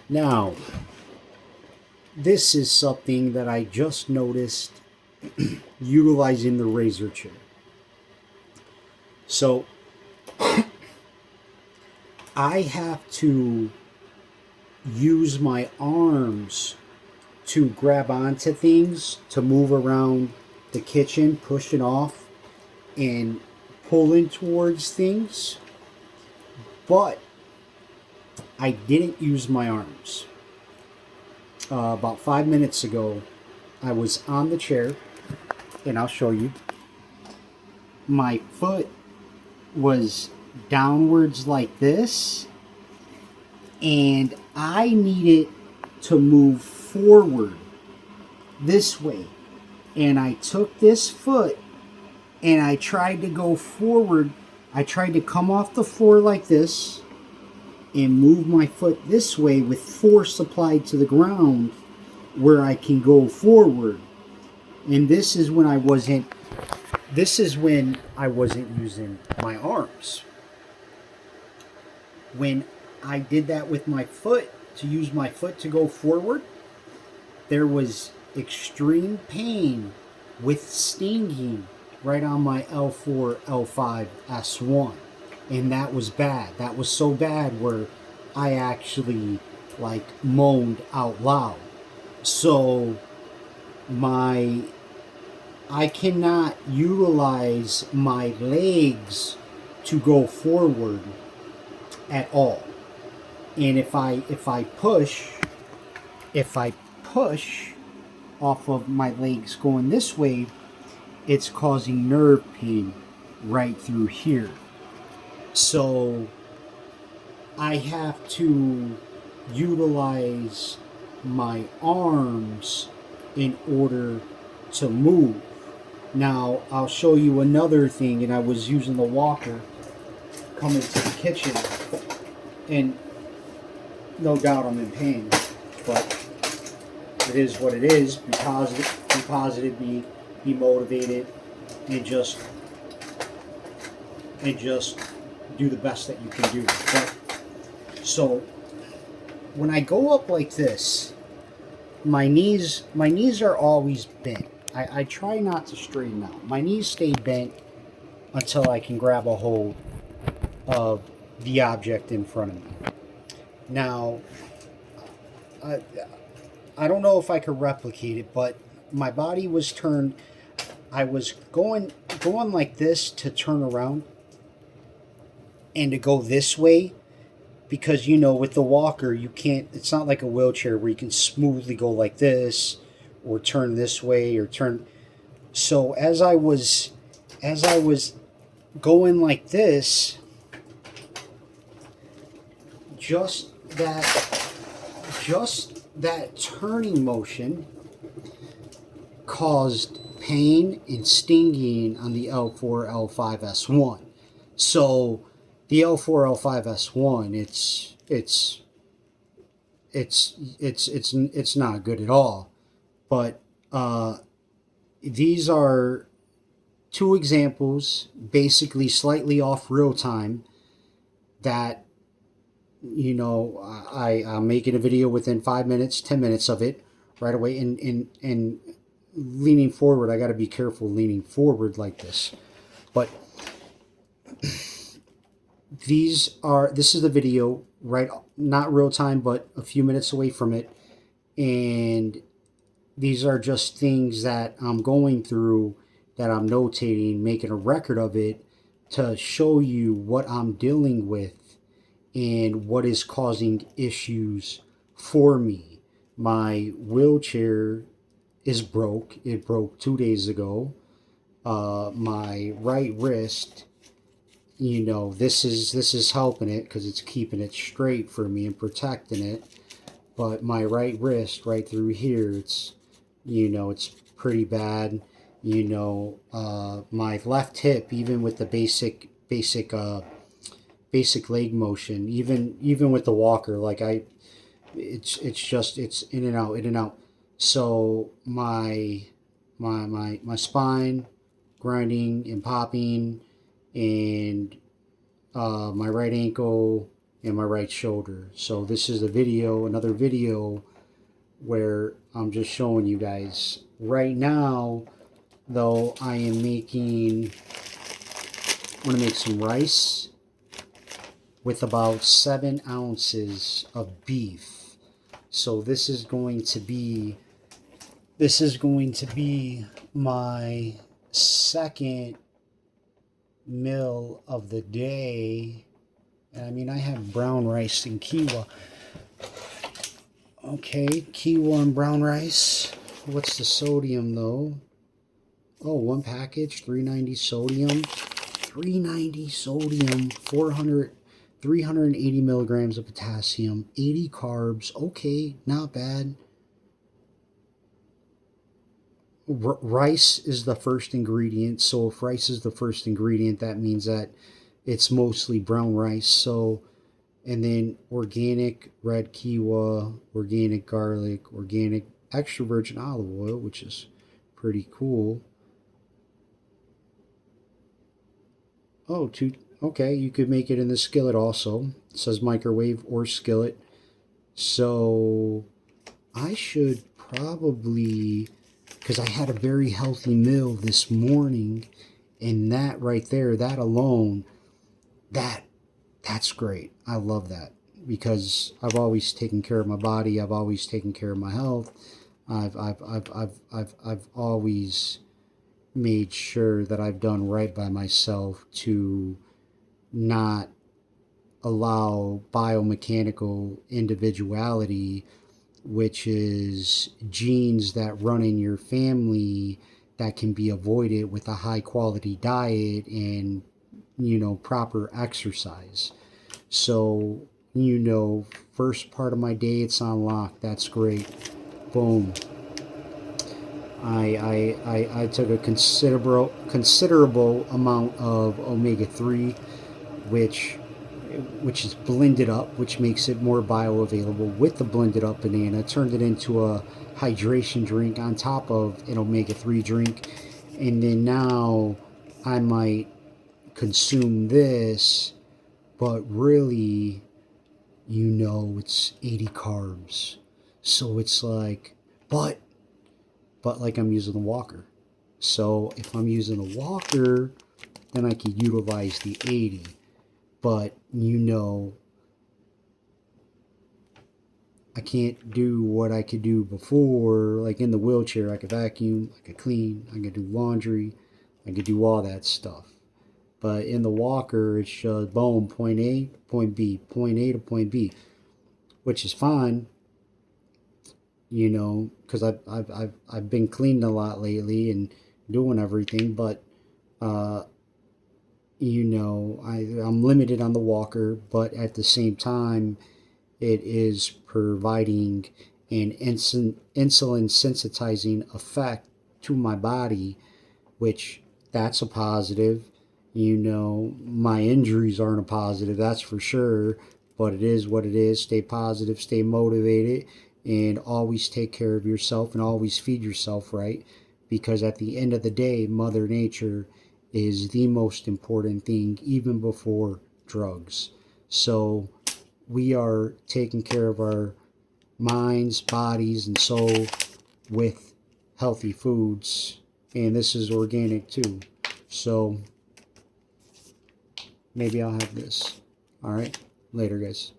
Now, this is something that I just noticed utilizing the razor chair. So I have to use my arms to grab onto things, to move around the kitchen, pushing off and pulling towards things. But I didn't use my arms. About 5 minutes ago, I was on the chair, and I'll show you. My foot was downwards like this, and I needed to move forward this way. And I took this foot and I tried to go forward. I tried to come off the floor like this and move my foot this way with force applied to the ground where I can go forward. And this is when I wasn't using my arms. When I did that with my foot, to use my foot to go forward, there was extreme pain with stinging right on my L4, L5, S1. And that was bad. That was so bad where I actually like moaned out loud. So I cannot utilize my legs to go forward at all. And if I push off of my legs going this way, it's causing nerve pain right through here. So I have to utilize my arms in order to move. Now I'll show you another thing, and I was using the walker coming to the kitchen, and no doubt I'm in pain, but it is what it is. Be positive, be motivated, and just do the best that you can do. But, so when I go up like this, my knees are always bent. I try not to straighten out. My knees stay bent until I can grab a hold of the object in front of me. Now, I don't know if I could replicate it, but my body was turned. I was going like this to turn around and to go this way, because with the walker you can't. It's not like a wheelchair where you can smoothly go like this or turn this way or turn. So as I was going like this, just that turning motion caused pain and stinging on the L4, L5, S1. So the L4, L5, S1, it's not good at all. But these are two examples, basically slightly off real time, that I'm making a video within 5 minutes, 10 minutes of it right away, and leaning forward. I got to be careful leaning forward like this. But this is the video, right? Not real time, but a few minutes away from it. And these are just things that I'm going through, that I'm notating, making a record of it to show you what I'm dealing with and what is causing issues for me. My wheelchair is broke. It broke 2 days ago. My right wrist, this is helping it because it's keeping it straight for me and protecting it. But my right wrist, right through here, it's pretty bad. My left hip, even with the basic leg motion, even with the walker, like it's in and out. So my spine grinding and popping, and my right ankle and my right shoulder. So this is a video, another video where I'm just showing you guys. Right now, though, I'm gonna make some rice with about 7 ounces of beef. So this is going to be my second meal of the day. I mean, I have brown rice and quinoa. Okay, quinoa and brown rice. What's the sodium though? Oh, one package, 390 sodium. 390 sodium, 380 milligrams of potassium, 80 carbs. Okay, not bad. Rice is the first ingredient. So if rice is the first ingredient, that means that it's mostly brown rice. So, and then organic red quinoa, organic garlic, organic extra virgin olive oil, which is pretty cool. Oh, okay, you could make it in the skillet also. It says microwave or skillet. So I should probably, because I had a very healthy meal this morning, and that right there, that alone, that's great. I love that because I've always taken care of my body. I've always taken care of my health. I've always made sure that I've done right by myself to not allow biomechanical individuality, which is genes that run in your family that can be avoided with a high quality diet and, you know, proper exercise. So, you know, first part of my day, it's on lock. That's great. Boom. I took a considerable amount of omega-3, which is blended up, which makes it more bioavailable with the blended up banana. Turned it into a hydration drink on top of an omega-3 drink. And then now I might consume this, but really, you know, it's 80 carbs. So it's like, but like I'm using a walker. So if I'm using a walker, then I could utilize the 80. But, you know, I can't do what I could do before. Like in the wheelchair, I could vacuum, I could clean, I could do laundry, I could do all that stuff. But in the walker, it's just boom, point A, point B, point A to point B, which is fine. You know, because I've been cleaning a lot lately and doing everything, but you know, I'm limited on the walker, but at the same time, it is providing an insulin sensitizing effect to my body, which that's a positive. You know, my injuries aren't a positive, that's for sure, but it is what it is. Stay positive, stay motivated, and always take care of yourself and always feed yourself right, because at the end of the day, Mother Nature is the most important thing, even before drugs. So we are taking care of our minds, bodies, and soul with healthy foods, and this is organic too. So maybe I'll have this. All right, later, guys.